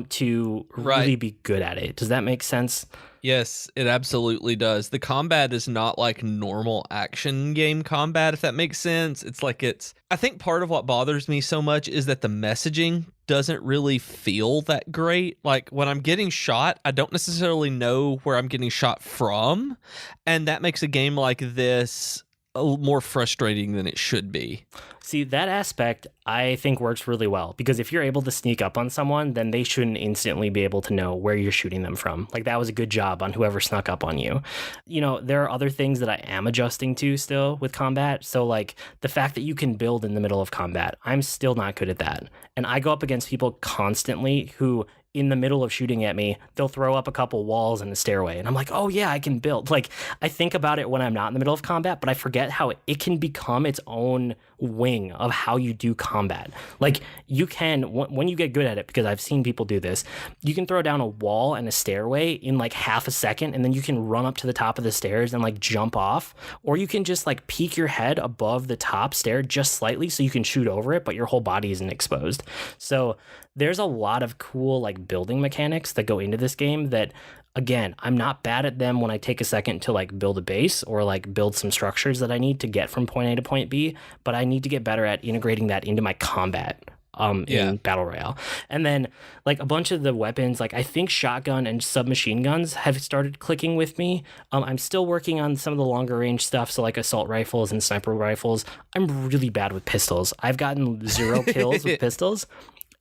to really be good at it. Does that make sense? Yes, it absolutely does. The combat is not like normal action game combat, if that makes sense. I think part of what bothers me so much is that the messaging doesn't really feel that great. Like when I'm getting shot, I don't necessarily know where I'm getting shot from. And that makes a game like this more frustrating than it should be. See, that aspect I think works really well because if you're able to sneak up on someone, then they shouldn't instantly be able to know where you're shooting them from. Like that was a good job on whoever snuck up on you. You know, there are other things that I am adjusting to still with combat. So like the fact that you can build in the middle of combat, I'm still not good at that. And I go up against people constantly who in the middle of shooting at me, they'll throw up a couple walls and a stairway. And I'm like, oh yeah, I can build. Like I think about it when I'm not in the middle of combat, but I forget how it can become its own wing of how you do combat. Like you can, when you get good at it, because I've seen people do this, you can throw down a wall and a stairway in like half a second, and then you can run up to the top of the stairs and like jump off, or you can just like peek your head above the top stair just slightly so you can shoot over it, but your whole body isn't exposed. So there's a lot of cool like building mechanics that go into this game that, again, I'm not bad at them when I take a second to like build a base or like build some structures that I need to get from point A to point B, but I need to get better at integrating that into my combat in Battle Royale. And then like a bunch of the weapons, like I think shotgun and submachine guns have started clicking with me. I'm still working on some of the longer range stuff, so like assault rifles and sniper rifles. I'm really bad with pistols. I've gotten 0 kills with pistols.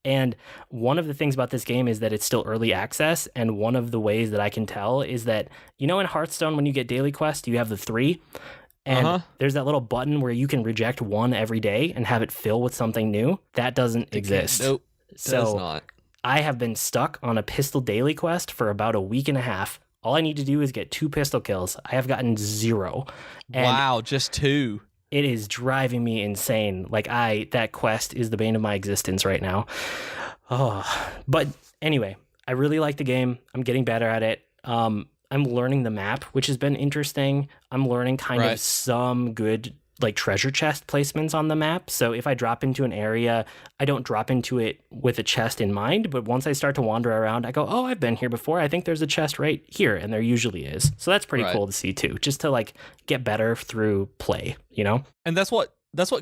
And one of the things about this game is that it's still early access. And one of the ways that I can tell is that, in Hearthstone, when you get daily quest, you have the 3. And there's that little button where you can reject 1 every day and have it fill with something new. That doesn't exist. Nope. Does not. I have been stuck on a pistol daily quest for about a week and a half. All I need to do is get 2 pistol kills. I have gotten 0. And wow, just 2. it is driving me insane. Like that quest is the bane of my existence right now. Oh, but anyway, I really like the game. I'm getting better at it. I'm learning the map, which has been interesting. I'm learning kind of some good like treasure chest placements on the map. So if I drop into an area, I don't drop into it with a chest in mind, but once I start to wander around, I go, oh, I've been here before. I think there's a chest right here, and there usually is. So that's pretty cool to see too, just to like get better through play, you know? And that's what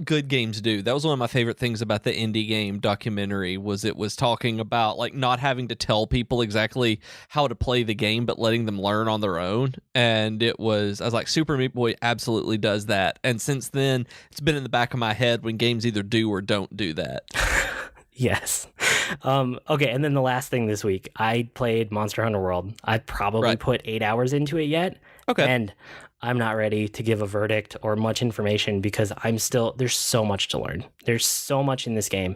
good games do. That was one of my favorite things about the indie game documentary, was it was talking about like not having to tell people exactly how to play the game, but letting them learn on their own. And I was like, Super Meat Boy absolutely does that. And since then, it's been in the back of my head when games either do or don't do that. Yes. Okay, and then the last thing this week, I played Monster Hunter World. I've probably put 8 hours into it yet. Okay. And I'm not ready to give a verdict or much information because there's so much to learn. There's so much in this game.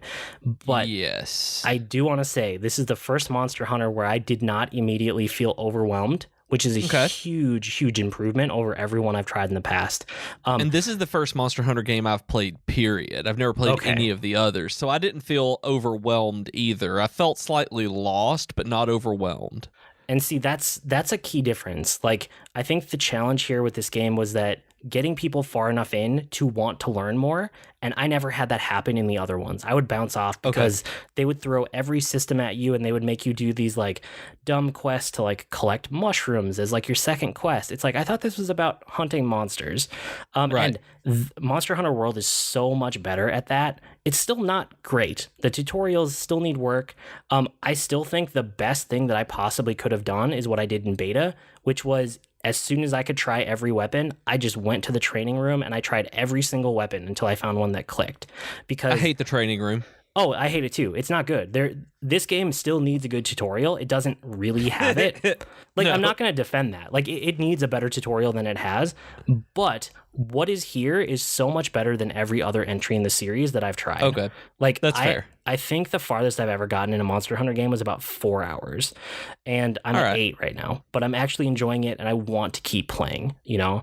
But yes, I do want to say this is the first Monster Hunter where I did not immediately feel overwhelmed, which is a huge, huge improvement over every one I've tried in the past. And this is the first Monster Hunter game I've played, period. I've never played any of the others, so I didn't feel overwhelmed either. I felt slightly lost, but not overwhelmed. And see, that's a key difference. Like, I think the challenge here with this game was that getting people far enough in to want to learn more, and I never had that happen in the other ones. I would bounce off because they would throw every system at you, and they would make you do these like dumb quests to like collect mushrooms as like your second quest. It's like, I thought this was about hunting monsters. And Monster Hunter World is so much better at that. It's still not great. The tutorials still need work. I still think the best thing that I possibly could have done is what I did in beta, which was as soon as I could try every weapon, I just went to the training room and I tried every single weapon until I found one that clicked. Because I hate the training room. Oh, I hate it too. It's not good. This game still needs a good tutorial. It doesn't really have it. Like, I'm not going to defend that. Like, it needs a better tutorial than it has. But what is here is so much better than every other entry in the series that I've tried. Okay. Like, that's fair. I think the farthest I've ever gotten in a Monster Hunter game was about 4 hours. And I'm at 8 right now. But I'm actually enjoying it, and I want to keep playing, you know?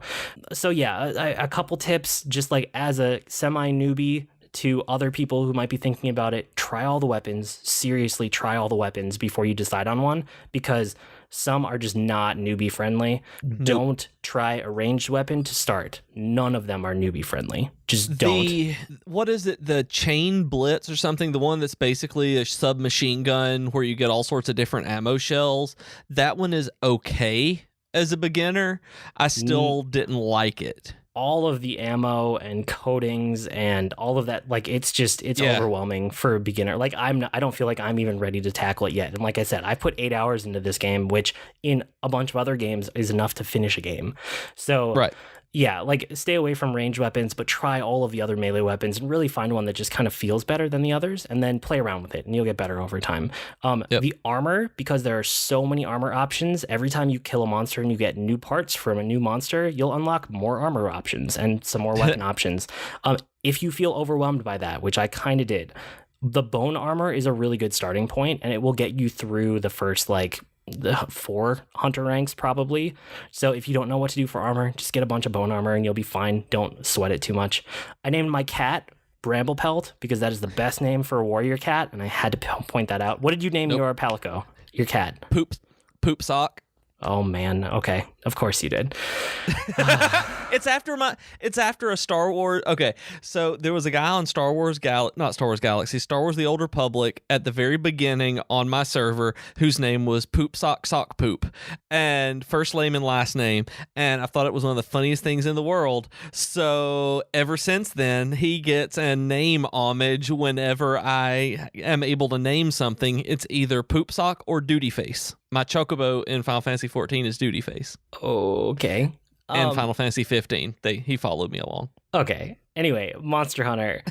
So, yeah, a couple tips, just like as a semi-newbie, to other people who might be thinking about it, try all the weapons. Seriously, try all the weapons before you decide on one, because some are just not newbie friendly. Nope. Don't try a ranged weapon to start. None of them are newbie friendly. Just don't. What is it? The chain blitz or something? The one that's basically a submachine gun where you get all sorts of different ammo shells. That one is okay as a beginner. I still didn't like it. All of the ammo and coatings and all of that, like, it's overwhelming for a beginner. Like, I don't feel like I'm even ready to tackle it yet. And like I said, I put 8 hours into this game, which in a bunch of other games is enough to finish a game. So yeah, like, stay away from ranged weapons, but try all of the other melee weapons and really find one that just kind of feels better than the others, and then play around with it, and you'll get better over time. The armor, because there are so many armor options, every time you kill a monster and you get new parts from a new monster, you'll unlock more armor options and some more weapon options. If you feel overwhelmed by that, which I kind of did, the bone armor is a really good starting point, and it will get you through the first, like, the 4 hunter ranks probably. So if you don't know what to do for armor, just get a bunch of bone armor and you'll be fine. Don't sweat it too much. I named my cat Bramblepelt because that is the best name for a warrior cat, and I had to point that out. What did you name your Palico, your cat? Poop sock. Oh man, okay. Of course you did. It's after a Star Wars. Okay, so there was a guy on Star Wars not Star Wars Galaxy, Star Wars The Old Republic at the very beginning on my server whose name was Poop Sock Sock Poop, and first name and last name, and I thought it was one of the funniest things in the world. So ever since then, he gets a name homage whenever I am able to name something. It's either Poop Sock or Duty Face. My chocobo in Final Fantasy 14 is Duty Face. Okay. And Final Fantasy 15. He followed me along. Okay. Anyway, Monster Hunter.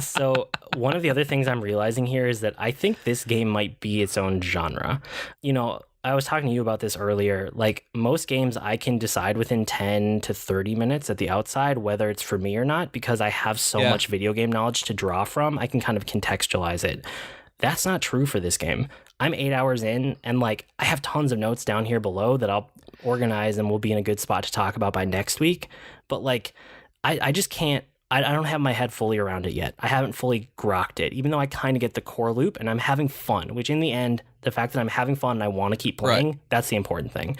So one of the other things I'm realizing here is that I think this game might be its own genre. You know, I was talking to you about this earlier. Like, most games I can decide within 10 to 30 minutes at the outside whether it's for me or not, because I have so much video game knowledge to draw from. I can kind of contextualize it. That's not true for this game. I'm 8 hours in, and like, I have tons of notes down here below that I'll organize and we'll be in a good spot to talk about by next week. But like, I just can't, I don't have my head fully around it yet. I haven't fully grokked it, even though I kind of get the core loop and I'm having fun, which in the end, the fact that I'm having fun and I want to keep playing, that's the important thing.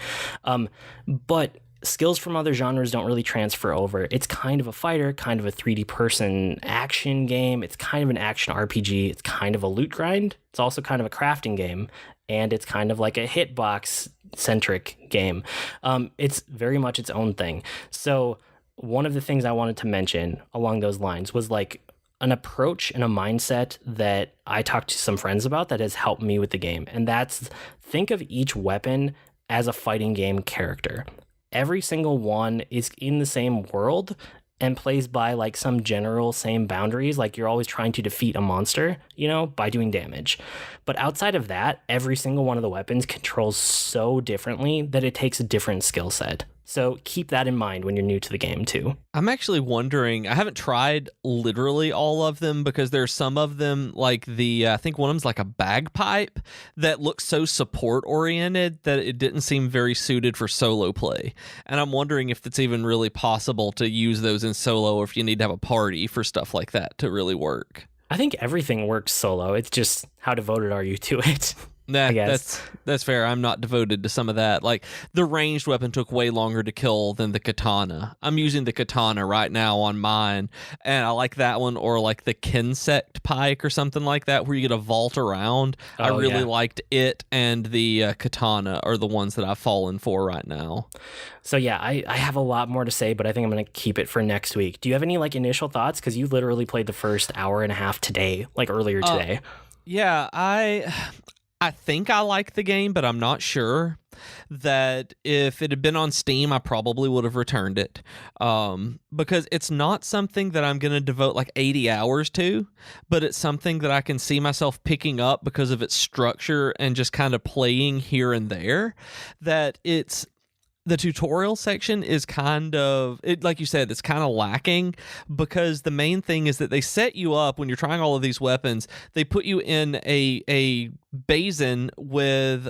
But skills from other genres don't really transfer over. It's kind of a fighter, kind of a 3D person action game. It's kind of an action RPG. It's kind of a loot grind. It's also kind of a crafting game. And it's kind of like a hitbox-centric game. It's very much its own thing. So one of the things I wanted to mention along those lines was like an approach and a mindset that I talked to some friends about that has helped me with the game. And that's, think of each weapon as a fighting game character. Every single one is in the same world and plays by like some general same boundaries. Like, you're always trying to defeat a monster, you know, by doing damage. But outside of that, every single one of the weapons controls so differently that it takes a different skill set. So keep that in mind when you're new to the game too. I'm actually wondering, I haven't tried literally all of them because there's some of them like I think one of them's like a bagpipe that looks so support oriented that it didn't seem very suited for solo play. And I'm wondering if it's even really possible to use those in solo, or if you need to have a party for stuff like that to really work. I think everything works solo. It's just how devoted are you to it? Nah, that's fair. I'm not devoted to some of that. Like, the ranged weapon took way longer to kill than the katana. I'm using the katana right now on mine, and I like that one, or like the Kinsect pike or something like that, where you get a vault around. I really liked it, and the katana are the ones that I've fallen for right now. So yeah, I have a lot more to say, but I think I'm going to keep it for next week. Do you have any like initial thoughts? Because you literally played the first hour and a half today, like earlier today. Yeah, I think I like the game, but I'm not sure. That if it had been on Steam, I probably would have returned it, because it's not something that I'm going to devote like 80 hours to, but it's something that I can see myself picking up because of its structure and just kind of playing here and there. That the tutorial section is kind of, like you said, it's kind of lacking, because the main thing is that they set you up when you're trying all of these weapons. They put you in a basin with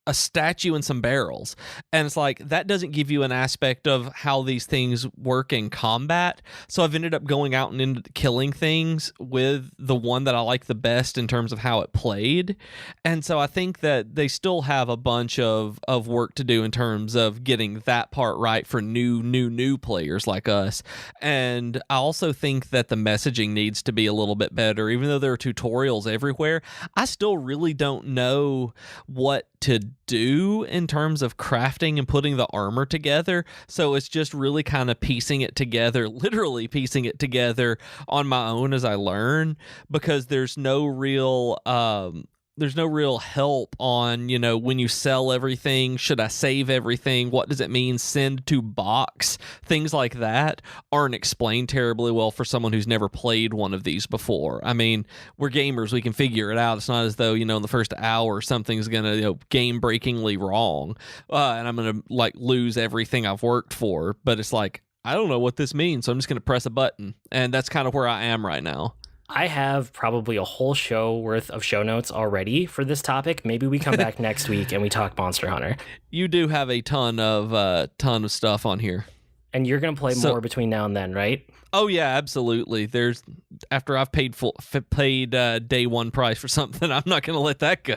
a statue and some barrels, and it's like, that doesn't give you an aspect of how these things work in combat. So I've ended up going out and into killing things with the one that I like the best in terms of how it played. And so I think that they still have a bunch of work to do in terms of getting that part right for new players like us. And I also think that the messaging needs to be a little bit better. Even though there are tutorials everywhere, I still really don't know what to do in terms of crafting and putting the armor together. So it's just really kind of piecing it together, literally piecing it together on my own as I learn, because there's no real help on, when you sell everything, should I save everything? What does it mean? Send to box? Things like that aren't explained terribly well for someone who's never played one of these before. I mean, we're gamers. We can figure it out. It's not as though, in the first hour, something's going to, game-breakingly wrong. And I'm going to, lose everything I've worked for. But it's like, I don't know what this means, so I'm just going to press a button. And that's kind of where I am right now. I have probably a whole show worth of show notes already for this topic. Maybe we come back next week and we talk Monster Hunter. You do have a ton of stuff on here. And you're going to play more between now and then, right? Oh yeah, absolutely. After I've paid day one price for something, I'm not going to let that go.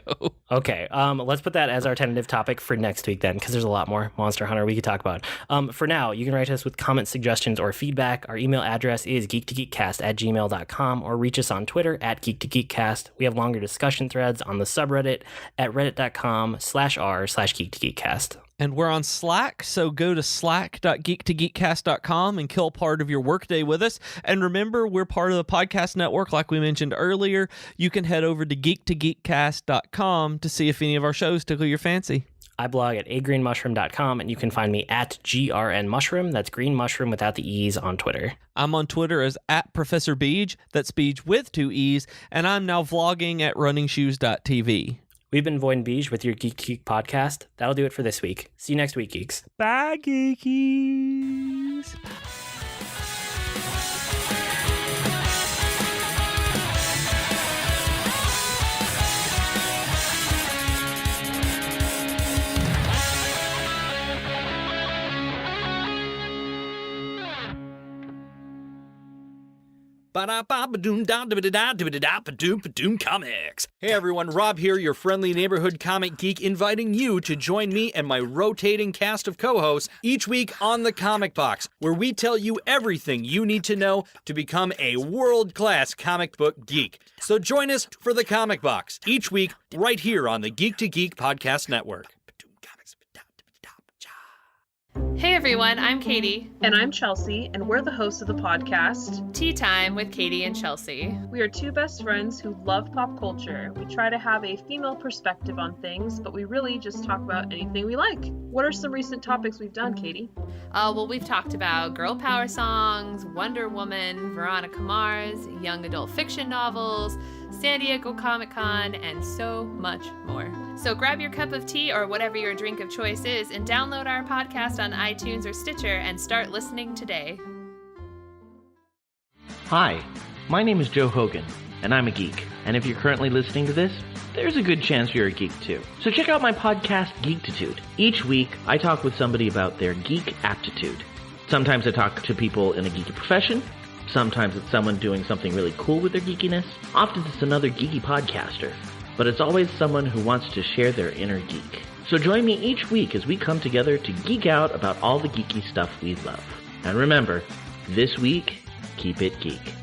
Okay, let's put that as our tentative topic for next week then, because there's a lot more Monster Hunter we could talk about. For now, you can write us with comments, suggestions, or feedback. Our email address is geek2geekcast@gmail.com, or reach us on Twitter @geek2geekcast. We have longer discussion threads on the subreddit at reddit.com/r/geek2geekcast. And we're on Slack, so go to slack.geek2geekcast.com and kill part of your workday with us. And remember, we're part of the podcast network, like we mentioned earlier. You can head over to geek2geekcast.com to see if any of our shows tickle your fancy. I blog at agreenmushroom.com, and you can find me at grnmushroom. That's green mushroom without the E's on Twitter. I'm on Twitter as @Professor Beej. That's Beej with 2 E's. And I'm now vlogging at runningshoes.tv. We've been Void and Beej with your Geek to Geek podcast. That'll do it for this week. See you next week, geeks. Bye, geekies. Comics. Hey everyone, Rob here, your friendly neighborhood comic geek, inviting you to join me and my rotating cast of co-hosts each week on The Comic Box, where we tell you everything you need to know to become a world-class comic book geek. So join us for The Comic Box each week right here on the Geek to Geek Podcast Network. Hey everyone, I'm Katie. And I'm Chelsea, and we're the hosts of the podcast Tea Time with Katie and Chelsea. We are two best friends who love pop culture. We try to have a female perspective on things, but we really just talk about anything we like. What are some recent topics we've done, Katie? Well, we've talked about girl power songs, Wonder Woman, Veronica Mars, young adult fiction novels, San Diego Comic-Con, and so much more. So grab your cup of tea or whatever your drink of choice is and download our podcast on iTunes or Stitcher and start listening today. Hi, my name is Joe Hogan, and I'm a geek. And if you're currently listening to this, there's a good chance you're a geek too. So check out my podcast, Geektitude. Each week, I talk with somebody about their geek aptitude. Sometimes I talk to people in a geeky profession. Sometimes it's someone doing something really cool with their geekiness. Often it's another geeky podcaster. But it's always someone who wants to share their inner geek. So join me each week as we come together to geek out about all the geeky stuff we love. And remember, this week, keep it geek.